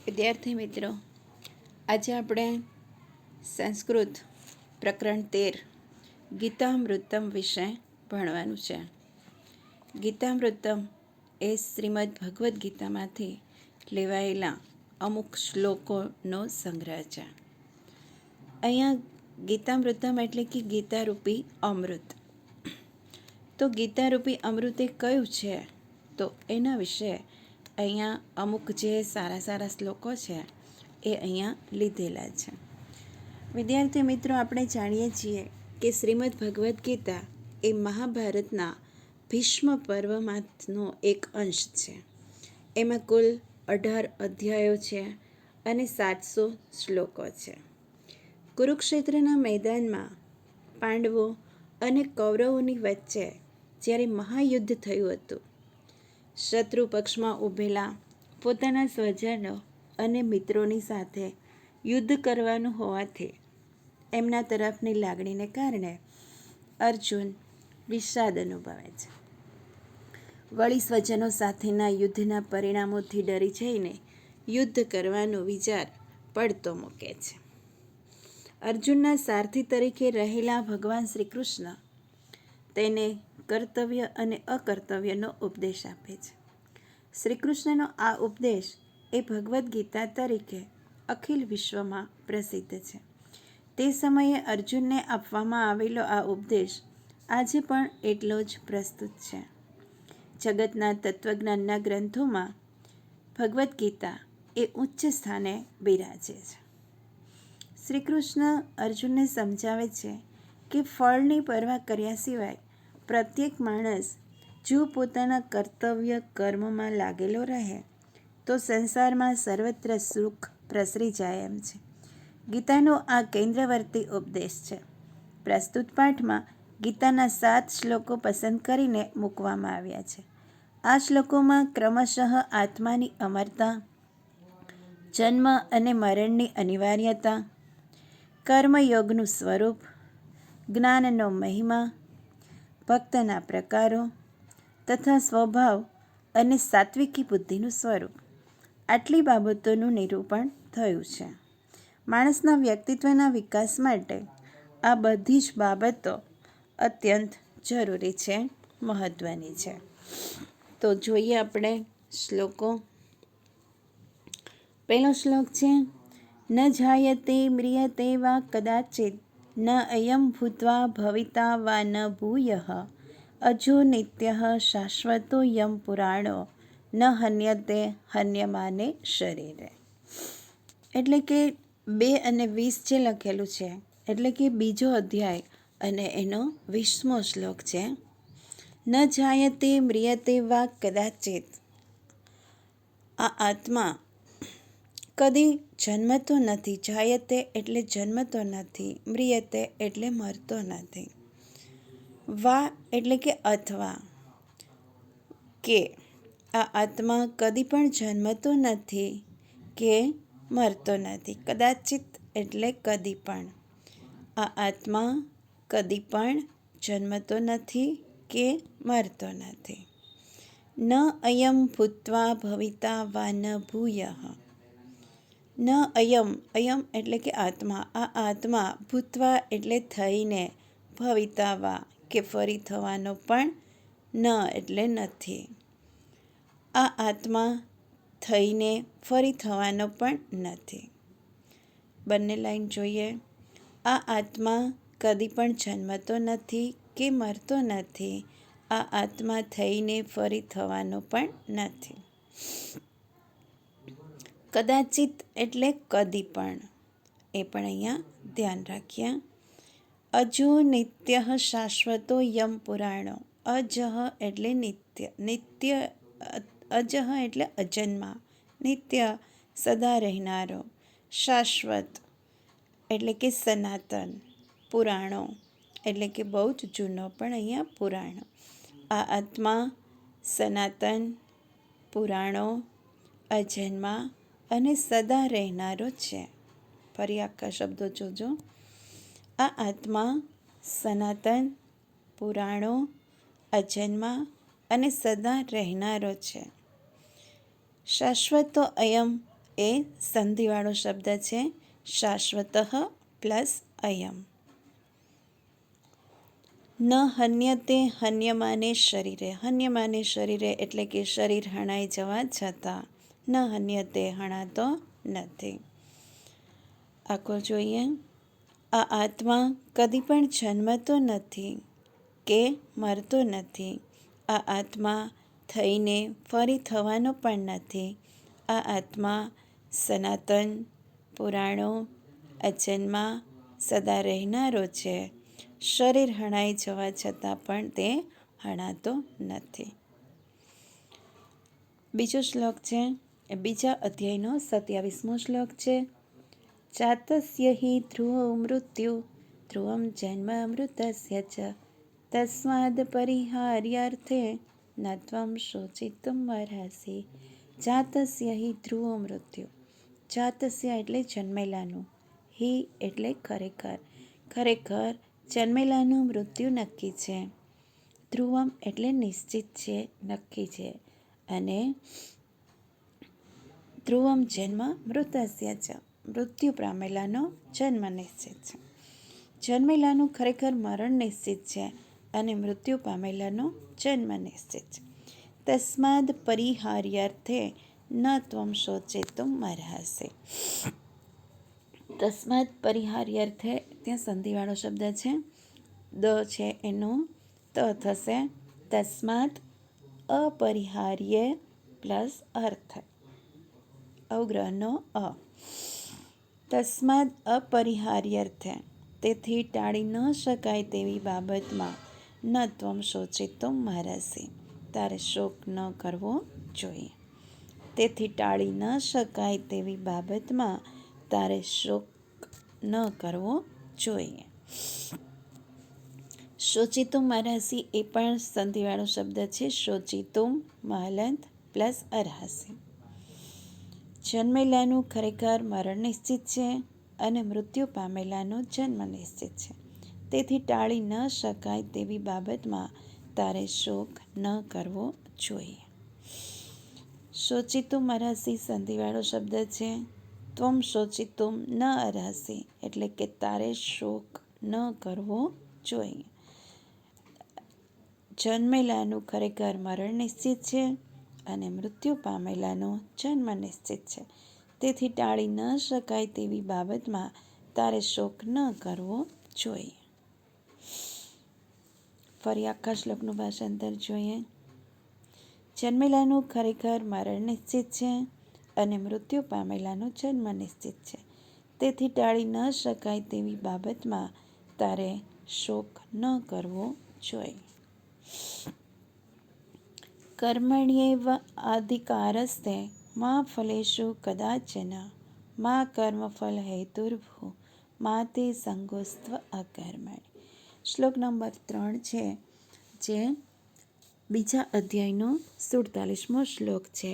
વિદ્યાર્થી મિત્રો, આજે આપણે સંસ્કૃત પ્રકરણ 13 ગીતામૃતમ વિશે ભણવાનું છે. ગીતામૃતમ એ શ્રીમદ ભગવદ્ ગીતામાંથી લેવાયેલા અમુક શ્લોકોનો સંગ્રહ છે. અહીંયા ગીતામૃતમ એટલે કે ગીતારૂપી અમૃત. તો ગીતારૂપી અમૃત એ કયું છે? તો એના વિશે અહીંયા અમુક જે સારા સારા શ્લોકો છે એ અહીંયા લીધેલા છે. વિદ્યાર્થી મિત્રો, આપણે જાણીએ છીએ કે શ્રીમદ ભગવદ્ ગીતા એ મહાભારતના ભીષ્મ પર્વમાંનો એક અંશ છે. એમાં કુલ 18 અધ્યાયો છે અને 700 શ્લોકો છે. કુરુક્ષેત્રના મેદાનમાં પાંડવો અને કૌરવોની વચ્ચે જ્યારે મહાયુદ્ધ થયું હતું, શત્રુ પક્ષમાં ઊભેલા પોતાના સ્વજનો અને મિત્રોની સાથે યુદ્ધ કરવાનું હોવાથી એમના તરફની લાગણીને કારણે અર્જુન વિષાદ અનુભવે છે. વળી સ્વજનો સાથેના યુદ્ધના પરિણામોથી ડરી જઈને યુદ્ધ કરવાનો વિચાર પડતો મૂકે છે. અર્જુનના સારથી તરીકે રહેલા ભગવાન શ્રી કૃષ્ણ તેને કર્તવ્ય અને અકર્તવ્યનો ઉપદેશ આપે છે. શ્રી કૃષ્ણનો આ ઉપદેશ એ ભગવદ્ ગીતા તરીકે અખિલ વિશ્વમાં પ્રસિદ્ધ છે. તે સમયે અર્જુનને આપવામાં આવેલો આ ઉપદેશ આજે પણ એટલો જ પ્રસ્તુત છે. જગતના તત્વજ્ઞાનના ગ્રંથોમાં ભગવદ્ ગીતા એ ઉચ્ચ સ્થાને બિરાજે છે. શ્રી કૃષ્ણ અર્જુનને સમજાવે છે કે ફળની પરવા કર્યા સિવાય પ્રત્યેક માણસ જો પોતાના કર્તવ્ય કર્મમાં લાગેલો રહે તો સંસારમાં સર્વત્ર સુખ પ્રસરી જાય એમ છે. ગીતાનો આ કેન્દ્રવર્તી ઉપદેશ છે. પ્રસ્તુત પાઠમાં ગીતાના 7 શ્લોકો પસંદ કરીને મૂકવામાં આવ્યા છે. આ શ્લોકોમાં ક્રમશઃ આત્માની અમરતા, જન્મ અને મરણની અનિવાર્યતા, કર્મયોગનું સ્વરૂપ, જ્ઞાનનો મહિમા, ભક્તના પ્રકારો તથા સ્વભાવ અને સાત્વિકી બુદ્ધિનું સ્વરૂપ, આટલી બાબતોનું નિરૂપણ થયું છે. માણસના વ્યક્તિત્વના વિકાસ માટે આ બધી જ બાબતો અત્યંત જરૂરી છે, મહત્ત્વની છે. તો જોઈએ આપણે શ્લોકો. પહેલો શ્લોક છે: ન જાયતે મ્રિયતે વા કદાચિત ન અયં ભૂત્વા ભવિતા વા ન ભૂયઃ અજો નિત્યઃ શાશ્વતો યં પુરાણો ન હન્યતે હન્યમાને શરીરે. એટલે કે 2 અને 20 જે લખેલું છે, એટલે કે બીજો અધ્યાય અને એનો 20મો શ્લોક છે. ન જાયતે મ્રિયતે વા કદાચિત. આ આત્મા કદી જન્મતો નથી. જાયતે એટલે જન્મતો નથી, મ્રિયતે એટલે મરતો નથી, વા એટલે કે અથવા, કે આ આત્મા કદી પણ જન્મતો નથી કે મરતો નથી. કદાચિત એટલે કદી પણ. આ આત્મા કદી પણ જન્મતો નથી કે મરતો નથી. ન અયં ભૂત્વા ભવિતા વા ન ભૂયઃ. ન અયં, અયં એટલે કે આત્મા, આ આત્મા ભૂત્વા એટલે થઈને, ભવિતા વા કે ફરી થવાનો પણ, ન એટલે નથી. આ આત્મા થઈને ફરી થવાનો પણ નથી. બંને લાઈન જોઈએ. આ આત્મા કદી પણ જન્મતો નથી કે મરતો નથી. આ આત્મા થઈને ફરી થવાનો પણ નથી. કદાચિત એટલે કદી પણ, એ પણ અહીંયા ધ્યાન રાખીએ. અજો નિત્યઃ શાશ્વતો યં પુરાણો. અજઃ એટલે નિત્ય, નિત્ય અજઃ એટલે અજન્મા, નિત્ય સદા રહેનારો, શાશ્વત એટલે કે સનાતન, પુરાણો એટલે કે બહુ જ જૂનો પણ અહીંયા પુરાણો. આ આત્મા સનાતન, પુરાણો, અજન્મા અને સદા રહેનારો છે. ફરી આખા શબ્દો જોજો. આ આત્મા સનાતન, પુરાણો, અજન્મા અને સદા રહેનારો છે. શાશ્વતો અયમ એ સંધિવાળો શબ્દ છે, શાશ્વતઃ પ્લસ અયમ. ન હન્યતે હન્યમાને શરીરે. હન્યમાને શરીરે એટલે કે શરીર હણાઈ જવા છતાં. ન હન્યતે હણાતો નથી. આખો જોઈએ. આ આત્મા કદી પણ જન્મતો નથી કે મરતો નથી. આ આત્મા થઈને ફરી થવાનો પણ નથી. આ આત્મા સનાતન, પુરાણો, અજન્મા, સદા રહેનારો છે. શરીર હણાઈ જવા છતાં પણ તે હણાતો નથી. બીજો શ્લોક છે, એ બીજા અધ્યાયનો 27મો શ્લોક છે. ચાતસ્ય હિ ધ્રુવો મૃત્યુ ધ્રુવમ જન્મ અમૃતસ્ય ચ તસ્માદ પરિહાર્યાર્થે ન ત્વં શોચિતુમ અર્હસि. જાતસ્ય હિ ધ્રુવો મૃત્યુ. જાતસ્ય એટલે જન્મેલાનું, હિ એટલે ખરેખર. ખરેખર જન્મેલાનું મૃત્યુ નક્કી છે. ધ્રુવમ એટલે નિશ્ચિત છે, નક્કી છે. અને ધ્રુવમ જન્મ મૃતસ્ય ચ મૃત્યુ પામેલાનો જન્મ નિશ્ચિત છે. જન્મેલાનું ખરેખર મરણ નિશ્ચિત છે અને મૃત્યુ પામેલાનો જન્મ નિશ્ચિત છે. તસ્માદ પરિહાર્યાર્થે ન ત્વં શોચિતુમ અર્હસि. તસ્માદ પરિહાર્યાર્થે ત્યાં સંધિવાળો શબ્દ છે, દ છે એનું ત થશે. તસ્માદ અપરિહાર્ય પ્લસ અર્થ, અવગ્રહનો અ. તસ્માદ અપરિહાર્યર્થે તેથી ટાળી ન શકાય તેવી બાબતમાં ન ત્વં શોચિતુમ અર્હસિ તારે શોક ન કરવો જોઈએ. તેથી ટાળી ન શકાય તેવી બાબતમાં તારે શોક ન કરવો જોઈએ. શોચિતુમ અર્હસિ એ પણ સંધિવાળો શબ્દ છે. શોચિતુમ મહલંત પ્લસ અર્હસિ. જન્મેલાનું ખરેખર મરણ નિશ્ચિત છે અને મૃત્યુ પામેલાનો જન્મ નિશ્ચિત છે. તેથી ટાળી ન શકાય તેવી બાબતમાં તારે શોક ન કરવો જોઈએ. શોચિતુમ અર્હસિ સંધિવાળો શબ્દ છે. ત્વં શોચિતુમ ન અર્હસિ એટલે કે તારે શોક ન કરવો જોઈએ. જન્મેલાનું ખરેખર મરણ નિશ્ચિત છે અને મૃત્યુ પામેલાનો જન્મ નિશ્ચિત છે. તેથી ટાળી ન શકાય તેવી બાબતમાં તારે શોક ન કરવો જોઈએ. ફરી આખા શ્લોકનું ભાષાંતર જોઈએ. જન્મેલાનું ખરેખર મરણ નિશ્ચિત છે અને મૃત્યુ પામેલાનો જન્મ નિશ્ચિત છે. તેથી ટાળી ન શકાય તેવી બાબતમાં તારે શોક ન કરવો જોઈએ. કર્મણ્યેવ અધિકારસ્તે મા ફલેષુ કદાચન મા કર્મફલ હેતુર્ભૂ મા તે સંગોસ્ત્વ અકર્મણ્ય. શ્લોક નંબર 3 છે, જે બીજા અધ્યાયનો 47મો શ્લોક છે.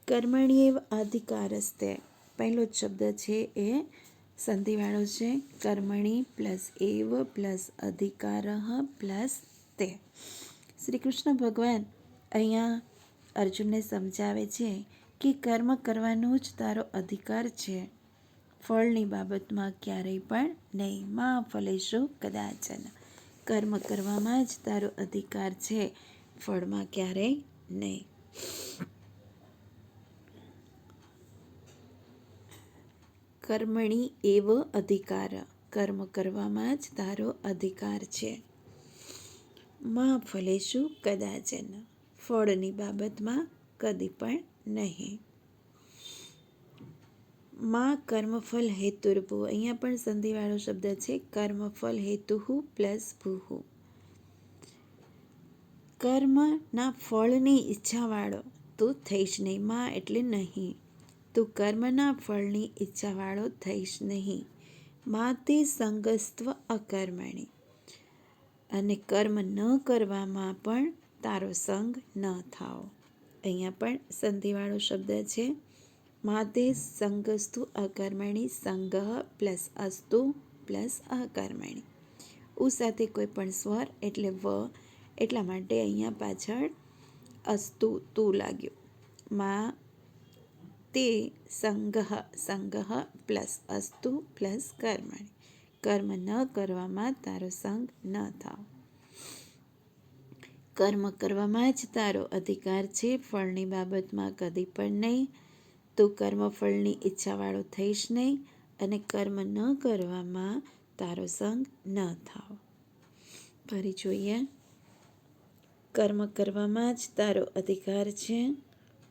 કર્મણ્યેવ અધિકારસ્તે પહેલો જ શબ્દ છે એ સંધિવાળો છે. કર્મણી પ્લસ એવ પ્લસ અધિકારઃ પ્લસ તે. શ્રી કૃષ્ણ ભગવાન અહીંયા અર્જુનને સમજાવે છે કે કર્મ કરવાનો જ તારો અધિકાર છે, ફળની બાબતમાં ક્યારેય પણ નહીં. મા ફલેષુ કદાચન કર્મ કરવામાં જ તારો અધિકાર છે, ફળમાં ક્યારેય નહીં. કર્મણી એવ અધિકાર કર્મ કરવામાં જ તારો અધિકાર છે. મા ફલેષુ કદાચન ફળની બાબતમાં કદી પણ નહીં. મા કર્મફલ હેતુર્ભૂ અહીંયા પણ સંધિવાળો શબ્દ છે. કર્મફલ હેતુઃ પ્લસ ભૂઃ. કર્મના ફળની ઈચ્છાવાળો તું થઈશ નહીં. મા એટલે નહીં. તું કર્મના ફળની ઈચ્છાવાળો થઈશ નહીં. મા તે સંગસ્ત્વ અકર્મણિ અને કર્મ ન કરવામાં પણ તારો સંગ ન થાઓ. અહીંયા પણ સંધિવાળો શબ્દ છે. મા તે સંગસ્તુ અકર્મણિ સંગઃ પ્લસ અસ્તુ પ્લસ અકર્મણિ. ઉ સાથે કોઈ પણ સ્વર એટલે વ, એટલા માટે અહીંયા પાછળ અસ્તુ તું લાગ્યું. મા તે સંગઃ પ્લસ અસ્તુ પ્લસ કર્મણિ, કર્મ ન કરવામાં તારો સંગ ન થાવ. કર્મ કરવામાં જ તારો અધિકાર છે, ફળની બાબતમાં કદી પણ નહીં. તું કર્મફળની ઈચ્છાવાળો થઈશ નહીં અને કર્મ ન કરવામાં તારો સંગ ન થાવ. ફરી જોઈએ. કર્મ કરવામાં જ તારો અધિકાર છે,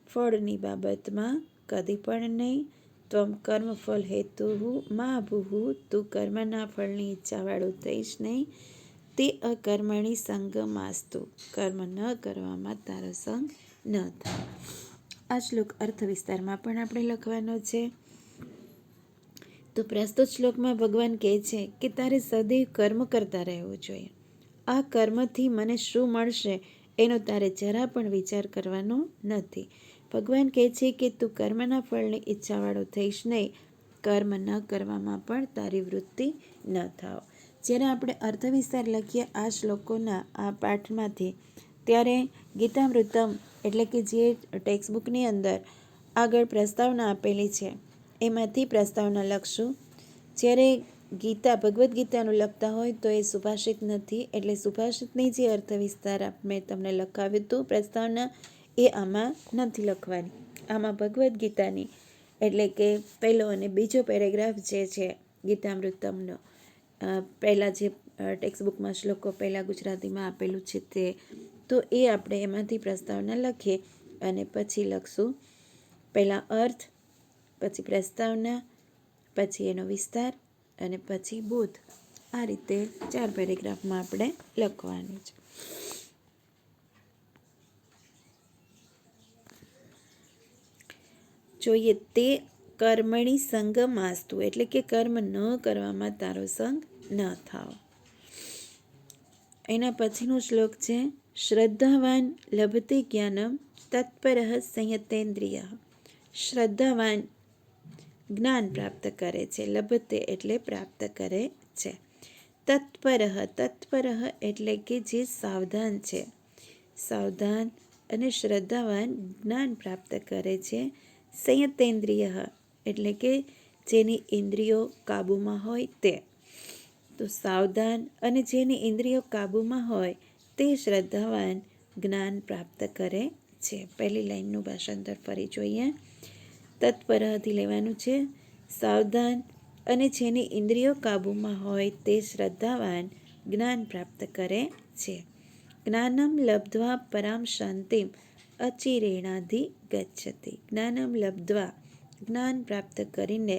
ફળની બાબતમાં કદી પણ નહીં. ત્વમ કર્મફલ હેતુ મા ભૂ, તું કર્મના ફળની ઈચ્છાવાળો થઈશ નહીં. તે અકર્મણી સંગમાસ્તુ, કર્મ ન કરવામાં તારો સંગ ન થાય. આ શ્લોક અર્થ વિસ્તારમાં પણ આપણે લખવાનો છે. તો પ્રસ્તુત શ્લોકમાં ભગવાન કહે છે કે તારે સદૈવ કર્મ કરતા રહેવું જોઈએ. આ કર્મથી મને શું મળશે એનો તારે જરા પણ વિચાર કરવાનો નથી. ભગવાન કહે છે કે તું કર્મના ફળની ઈચ્છાવાળો થઈશ નહીં, કર્મ ન કરવામાં પણ તારી વૃત્તિ ન થાવ. જ્યારે આપણે અર્થવિસ્તાર લખીએ આ શ્લોકોના આ પાઠમાંથી, ત્યારે ગીતામૃતમ એટલે કે જે ટેક્સ્ટબુકની અંદર આગળ પ્રસ્તાવના આપેલી છે એમાંથી પ્રસ્તાવના લખશું. જ્યારે ભગવદ્ ગીતાનું લખતા હોય તો એ સુભાષિત નથી, એટલે સુભાષિતની જે અર્થવિસ્તાર મેં તમને લખાવ્યું હતું પ્રસ્તાવના, એ આમાં નથી લખવાની. આમાં ભગવદ્ ગીતાની એટલે કે પહેલો અને બીજો પેરેગ્રાફ જે છે ગીતામૃતમનો, પહેલાં જે ટેક્સ્ટબુકમાં શ્લોકો પહેલાં ગુજરાતીમાં આપેલું છે તે, તો એ આપણે એમાંથી પ્રસ્તાવના લખીએ અને પછી લખશું પહેલાં અર્થ, પછી પ્રસ્તાવના, પછી એનો વિસ્તાર અને પછી બોધ. આ રીતે 4 પેરેગ્રાફમાં આપણે લખવાનું છે. જોઈએ. તે કર્મણી સંગમાસ્તુ એટલે કે કર્મ ન કરવામાં તારો સંગ ન થાવ. એના પછીનો શ્લોક છે શ્રદ્ધાવાન લભતે જ્ઞાનમ તત્પરઃ સંયતેન્દ્રિય. શ્રદ્ધાવાન જ્ઞાન પ્રાપ્ત કરે છે, લભતે એટલે પ્રાપ્ત કરે છે. તત્પરઃ એટલે કે જે સાવધાન છે, સાવધાન અને શ્રદ્ધાવાન જ્ઞાન પ્રાપ્ત કરે છે. સંયતેન્દ્રિય એટલે કે જેની ઇન્દ્રિયો કાબૂમાં હોય તે. તો સાવધાન અને જેની ઇન્દ્રિયો કાબૂમાં હોય તે શ્રદ્ધાવાન જ્ઞાન પ્રાપ્ત કરે છે. પહેલી લાઈનનું ભાષાંતર ફરી જોઈએ. તત્પરથી લેવાનું છે. સાવધાન અને જેની ઇન્દ્રિયો કાબૂમાં હોય તે શ્રદ્ધાવાન જ્ઞાન પ્રાપ્ત કરે છે. જ્ઞાનમ લબ્ધ્વા પરામ શાંતિમ અચિરેણાધિ ગચ્છતિ. જ્ઞાનમ લબ્ધ્વા જ્ઞાન પ્રાપ્ત કરીને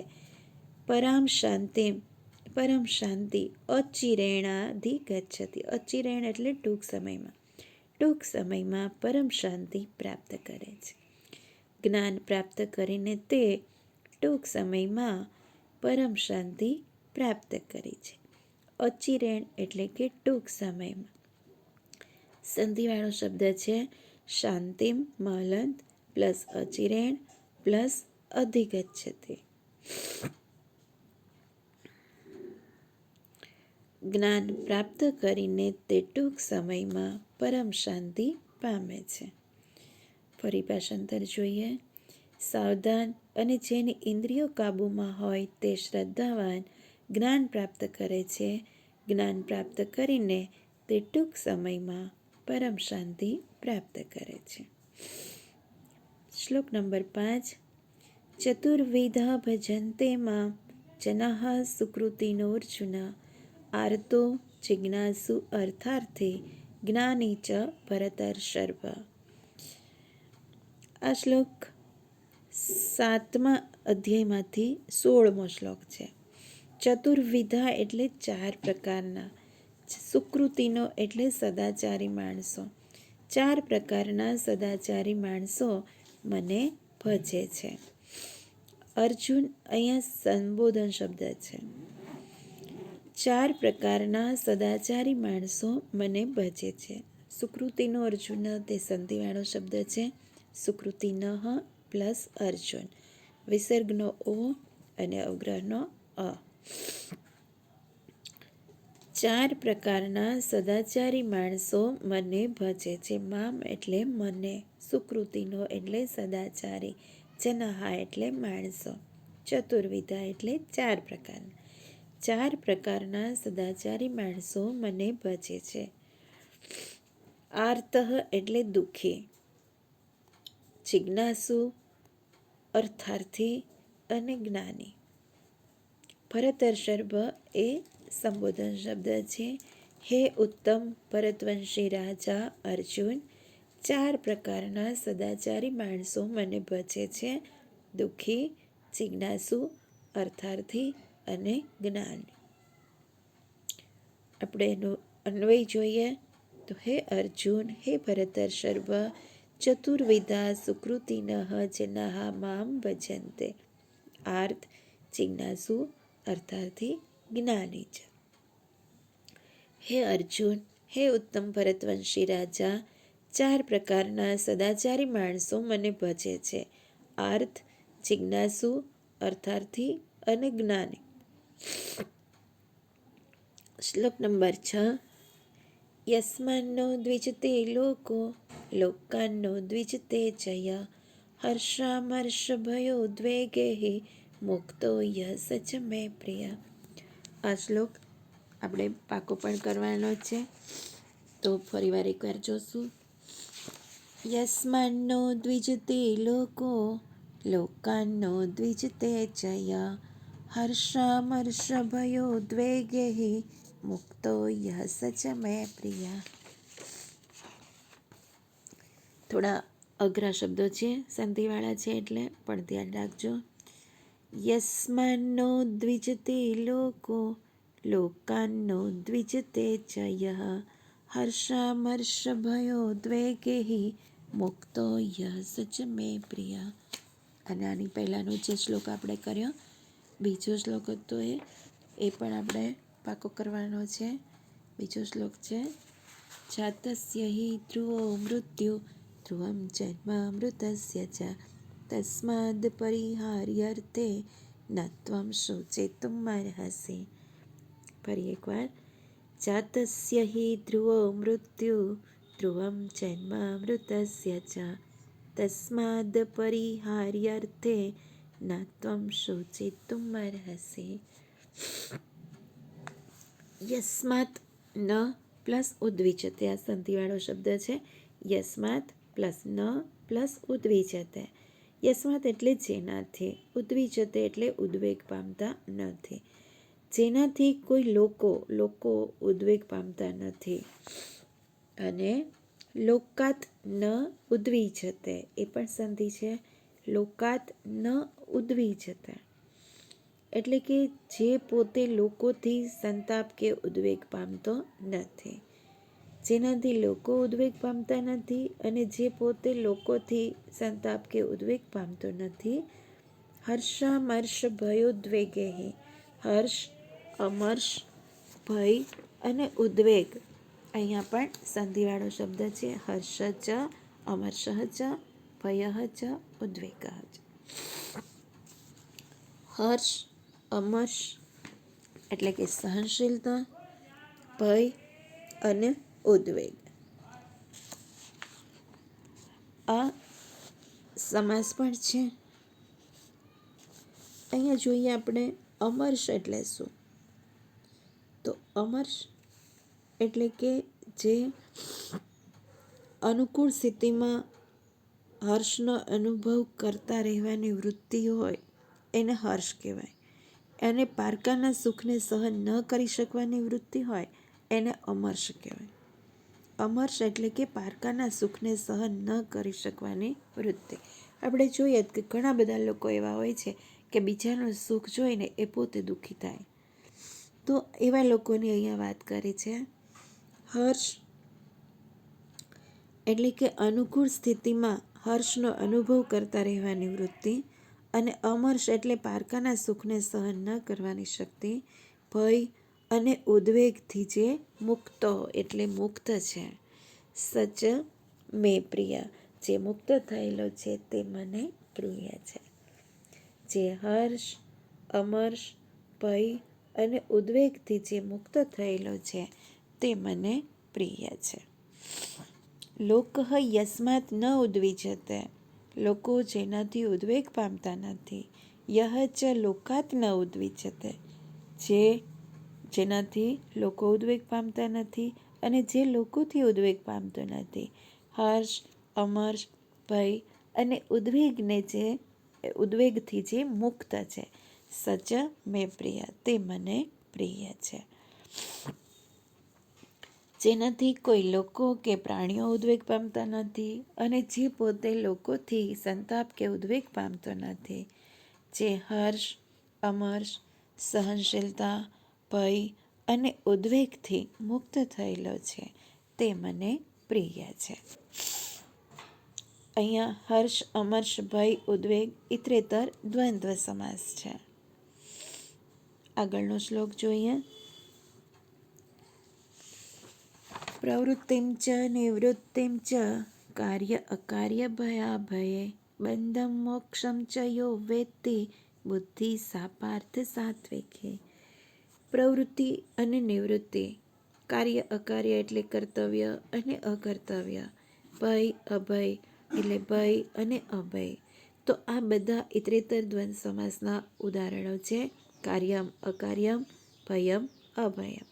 પરામ શાંતિમ પરમ શાંતિ અચિરેણાધિ ગચ્છતિ. અચિરેણ એટલે ટૂંક સમયમાં પરમ શાંતિ પ્રાપ્ત કરે છે. જ્ઞાન પ્રાપ્ત કરીને તે ટૂંક સમયમાં પરમ શાંતિ પ્રાપ્ત કરી છે. અચિરેણ એટલે કે ટૂંક સમયમાં. સંધિવાળો શબ્દ છે. શાંતિમ મહલંત પ્લસ અચિરેણ પ્લસ અધિગચ્છતિ. જ્ઞાન પ્રાપ્ત કરીને તે ટૂંક સમયમાં પરમ શાંતિ પામે છે. ફરી ભાષાંતર જોઈએ. સાવધાન અને જેની ઇન્દ્રિયો કાબૂમાં હોય તે શ્રદ્ધાવાન જ્ઞાન પ્રાપ્ત કરે છે. જ્ઞાન પ્રાપ્ત કરીને તે ટૂંક સમયમાં પરમ શાંતિ પ્રાપ્ત કરે છે. શ્લોક નંબર 5. ચતુર્વિધા ભજન્તે માં જનાઃ સુકૃતિનોર્જુન આર્તો જિજ્ઞાસુ અર્થાર્થે જ્ઞાની ચ ભરતર્ષભ. આ શ્લોક 7મા અધ્યાયમાંથી 16મો શ્લોક છે. ચતુર્વિધા એટલે 4 પ્રકારના, સુકૃતિનો એટલે સદાચારી માણસો. 4 પ્રકારના સદાચારી માણસો મને ભજે છે. અર્જુન અહીંયા સંબોધન શબ્દ છે. 4 પ્રકારના સદાચારી માણસો મને ભજે છે. સુકૃતિનો અર્જુન તે સંધિવાળો શબ્દ છે. સુકૃતિનઃ પ્લસ અર્જુન, વિસર્ગનો ઓ અને અવગ્રહનો અ. 4 પ્રકારના સદાચારી માણસો મને ભજે છે. મામ એટલે મને, સુકૃતિનો એટલે સદાચારી, જનહા એટલે માણસો, ચતુર્વિધા એટલે 4 પ્રકારના. 4 પ્રકારના સદાચારી માણસો મને ભજે છે. આર્તઃ એટલે દુઃખી, જિજ્ઞાસુ અર્થાર્થી અને જ્ઞાની. ભરતર્ષભ એ સંબોધન શબ્દ છે. હે ઉત્તમ ભરતવંશી રાજા અર્જુન, 4 પ્રકારના સદાચારી માણસો મને ભજે છે: દુઃખી, જિજ્ઞાસુ, અર્થાર્થી અને જ્ઞાની. આપણે એનો અન્વય જોઈએ તો હે અર્જુન, હે ભરતર્ષભ, ચતુર્વિધા સુકૃતિનઃ જનાઃ મામ ભજન્તે. આર્ત, જિજ્ઞાસુ, અર્થાર્થી, જ્ઞાની ચ. હે અર્જુન, હે ઉત્તમ ભરતવંશી રાજા, 4 પ્રકારના સદાચારી માણસો મને ભજે છે: આર્ત, જિજ્ઞાસુ, અર્થાર્થી અને જ્ઞાની. શ્લોક નંબર 6. યસ્માન્નો દ્વિજતે લોકો લોકાન્નો દ્વિજતે ચય હર્ષામર્ષભયોદ્વેગૈઃ મુક્તો યઃ સ ચ મે પ્રિય. આ શ્લોક આપણે પાકો પણ કરવાનો છે, તો ફરીવાર એકવાર જોશું. યસ્માન્નો દ્વિજતે લોકો લોકાન્નો દ્વિજતે ચય હર્ષામર્ષભયોદ્વેગૈઃ મુક્તો યઃ સ ચ મે પ્રિય. થોડા અઘરા શબ્દો છે, સંધિવાળા છે, એટલે પણ ધ્યાન રાખજો. યસ્માન્નો દ્વિજતે લોકો લોકાન્નો દ્વિજતે ચય હર્ષામર્ષભયોદ્વેગૈઃ મુક્તો યઃ સ ચ મે પ્રિય. અને આની પહેલાંનો જે શ્લોક આપણે કર્યો, બીજો શ્લોક હતો એ પણ આપણે પાકો કરવાનો છે. બીજો શ્લોક છે જાતસ્ય હિ ધ્રુવો મૃત્યુ ધ્રુવમ જન્મામૃતસ્ય ચ તસ્માદ પરિહાર્યર્થે ન ત્વં શોચિતુમર્હસि. ફરી એકવાર. જાતસ્ય હિ ધ્રુવો મૃત્યુ ધ્રુવમ જન્મામૃતસ્ય ચ તસ્માદ પરિહાર્યર્થે ન ત્વં શોચિતુમર્હસિ. યસ્માત ન પ્લસ ઉદ્વિજતે, આ સંધિવાળો શબ્દ છે. યસ્માત પ્લસ ન પ્લસ ઉદ્વિજતે. યસ્માત એટલે જેનાથી, ઉદ્વિજતે એટલે ઉદ્વેગ પામતા નથી. જેનાથી કોઈ લોકો ઉદ્વેગ પામતા નથી. અને લોકાત ન ઉદ્વિજતે, એ પણ સંધિ છે. લોકાત ન ઉદ્વિજતે એટલે કે જે પોતે લોકોથી સંતાપ કે ઉદ્વેગ પામતો નથી. જેનાથી લોકો ઉદ્વેગ પામતા નથી અને જે પોતે લોકોથી સંતાપ કે ઉદ્વેગ પામતો નથી. હર્ષામર્ષ ભયોદ્વેગૈઃ, હર્ષ, અમર્ષ, ભય અને ઉદ્વેગ. અહીંયા પણ સંધિવાળો શબ્દ છે. હર્ષ ચ, અમર્ષ ચ, ભય ચ, ઉદ્વેગ ચ. હર્ષ, અમર્ષ એટલે કે સહનશીલતા, ભય અને ઉદ્વેગ. આ સમાસ પણ છે. અહીંયા જોઈએ આપણે અમર્ષ એટલે શું? તો અમર્ષ એટલે કે જે અનુકૂળ સ્થિતિમાં હર્ષનો અનુભવ કરતા રહેવાની વૃત્તિ હોય એને હર્ષ કહેવાય. અને પારકાના સુખને સહન ન કરી શકવાની વૃત્તિ હોય એને અમર્ષ કહેવાય. અમર્ષ એટલે કે પારકાના સુખને સહન ન કરી શકવાની વૃત્તિ. આપણે જોઈએ કે ઘણા બધા લોકો એવા હોય છે કે બીજાનું સુખ જોઈને એ પોતે દુઃખી થાય. તો એવા લોકોની અહીંયા વાત કરી છે. હર્ષ એટલે કે અનુકૂળ સ્થિતિમાં હર્ષનો અનુભવ કરતા રહેવાની વૃત્તિ. અને અમર્ષ એટલે પારકાના સુખને સહન ન કરવાની શક્તિ. ભય અને ઉદ્વેગથી જે મુક્તો એટલે મુક્ત છે. સચ મે પ્રિય, જે મુક્ત થયેલો છે તે મને પ્રિય છે. જે હર્ષ, અમર્ષ, ભય અને ઉદ્વેગથી જે મુક્ત થયેલો છે તે મને પ્રિય છે. લોકઃ યસ્માત ન ઉદ્વિજતે, લોકો જેનાથી ઉદ્વેગ પામતા નથી. યહ ચ લોકાત ન ઉદ્વિજ્યતે, જેનાથી લોકો ઉદ્વેગ પામતા નથી અને જે લોકોથી ઉદ્વેગ પામતો નથી. હર્ષ, અમર્ષ, ભય અને ઉદ્વેગથી જે મુક્ત છે. સચ મે પ્રિય, તે મને પ્રિય છે. જેનાથી કોઈ લોકો કે પ્રાણીઓ ઉદ્વેગ પામતા નથી અને જે પોતે લોકોથી સંતાપ કે ઉદ્વેગ પામતો નથી. જે હર્ષ, અમર્ષ, સહનશીલતા, ભય અને ઉદ્વેગથી મુક્ત થયેલો છે, તે મને પ્રિય છે. અહીંયા હર્ષ, અમર્ષ, ભય, ઉદ્વેગ ઇતરેતર દ્વંદ્વ સમાસ છે. આગળનો શ્લોક જોઈએ. પ્રવૃત્તિમ ચ નિવૃત્તિમ ચ કાર્ય અકાર્ય ભયાભયે બંધમ મોક્ષમ ચ યો વેત્તિ બુદ્ધિ સા પાર્થ સાત્વિકે. પ્રવૃત્તિ અને નિવૃત્તિ, કાર્ય અકાર્ય એટલે કર્તવ્ય અને અકર્તવ્ય, ભય અભય એટલે ભય અને અભય. તો આ બધા ઇતરેતર દ્વંદ્વ સમાસના ઉદાહરણો છે. કાર્યમ અકાર્યમ, ભયમ અભયમ.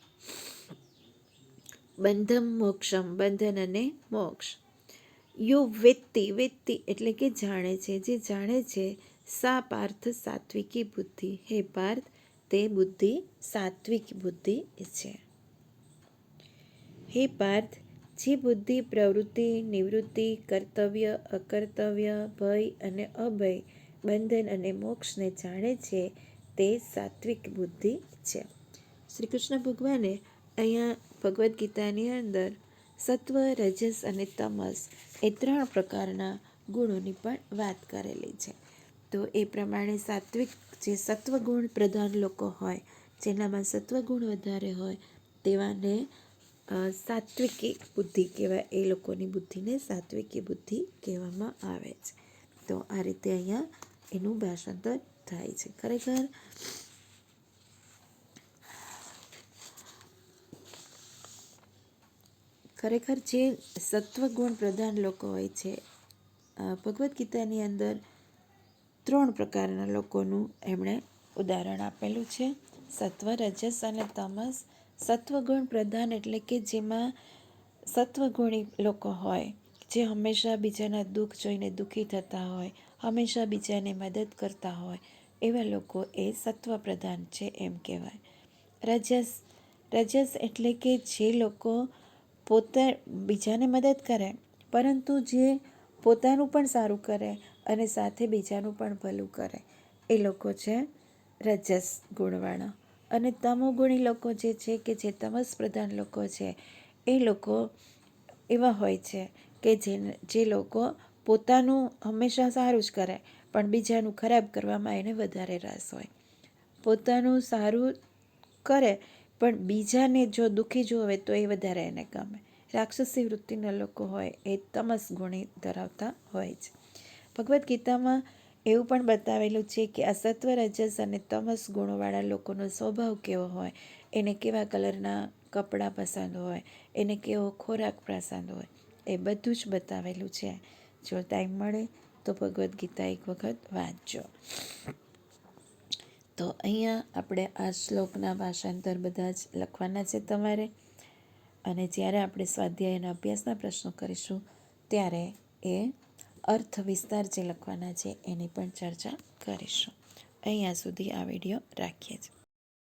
બંધમ મોક્ષમ, બંધન અને મોક્ષ. યો વેત્તિ, વેત્તિ એટલે કે જાણે છે, જે જાણે છે. સા પાર્થ સાત્વિકી બુદ્ધિ, હે પાર્થ, તે બુદ્ધિ સાત્વિક બુદ્ધિ છે. હે પાર્થ, જે બુદ્ધિ પ્રવૃત્તિ, નિવૃત્તિ, કર્તવ્ય, અકર્તવ્ય, ભય અને અભય, બંધન અને મોક્ષને જાણે છે, તે સાત્વિક બુદ્ધિ છે. શ્રી કૃષ્ણ ભગવાને અહીંયા ભગવદ્ ગીતાની અંદર સત્વ, રજસ અને તમસ એ 3 પ્રકારના ગુણોની પણ વાત કરેલી છે. તો એ પ્રમાણે સાત્વિક, જે સત્વગુણ પ્રધાન લોકો હોય, જેનામાં સત્વગુણ વધારે હોય, તેવાને સાત્વિકી બુદ્ધિ કહેવાય. એ લોકોની બુદ્ધિને સાત્વિકી બુદ્ધિ કહેવામાં આવે છે. તો આ રીતે અહીંયા એનું ભાષાંતર થાય છે. ખરેખર જે સત્વગુણ પ્રધાન લોકો હોય છે, ભગવદ્ ગીતાની અંદર 3 પ્રકારના લોકોનું એમણે ઉદાહરણ આપેલું છે. સત્વ, રજસ અને તમસ. સત્વગુણ પ્રધાન એટલે કે જેમાં સત્વગુણી લોકો હોય, જે હંમેશા બીજાના દુઃખ જોઈને દુઃખી થતા હોય, હંમેશા બીજાને મદદ કરતા હોય, એવા લોકો એ સત્વ પ્રધાન છે એમ કહેવાય. રજસ, રજસ એટલે કે જે લોકો પોતે બીજાને મદદ કરે, પરંતુ જે પોતાનું પણ સારું કરે અને સાથે બીજાનું પણ ભલું કરે, એ લોકો છે રજસ ગુણવાળા. અને તમોગુણી લોકો જે છે, કે જે તમસ પ્રધાન લોકો છે, એ લોકો એવા હોય છે કે જે લોકો પોતાનું હંમેશા સારું જ કરે, પણ બીજાનું ખરાબ કરવામાં એને વધારે રસ હોય. પોતાનું સારું કરે પણ બીજાને જો દુઃખી જોવે તો એ વધારે એને ગમે. રાક્ષસી વૃત્તિના લોકો હોય એ તમસ ગુણી ધરાવતા હોય છે. ભગવદ્ ગીતામાં એવું પણ બતાવેલું છે કે આ સત્વ, રજસ અને તમસ ગુણોવાળા લોકોનો સ્વભાવ કેવો હોય, એને કેવા કલરના કપડાં પસંદ હોય, એને કેવો ખોરાક પસંદ હોય, એ બધું જ બતાવેલું છે. જો ટાઈમ મળે તો ભગવદ્ ગીતા એક વખત વાંચજો. તો અહીંયા આપણે આ શ્લોકના ભાષાંતર બધા જ લખવાના છે તમારે. અને જ્યારે આપણે સ્વાધ્યાયના અભ્યાસના પ્રશ્નો કરીશું, ત્યારે એ અર્થ વિસ્તાર જે લખવાના છે એની પણ ચર્ચા કરીશું. અહીંયા સુધી આ વિડીયો રાખીએ છીએ.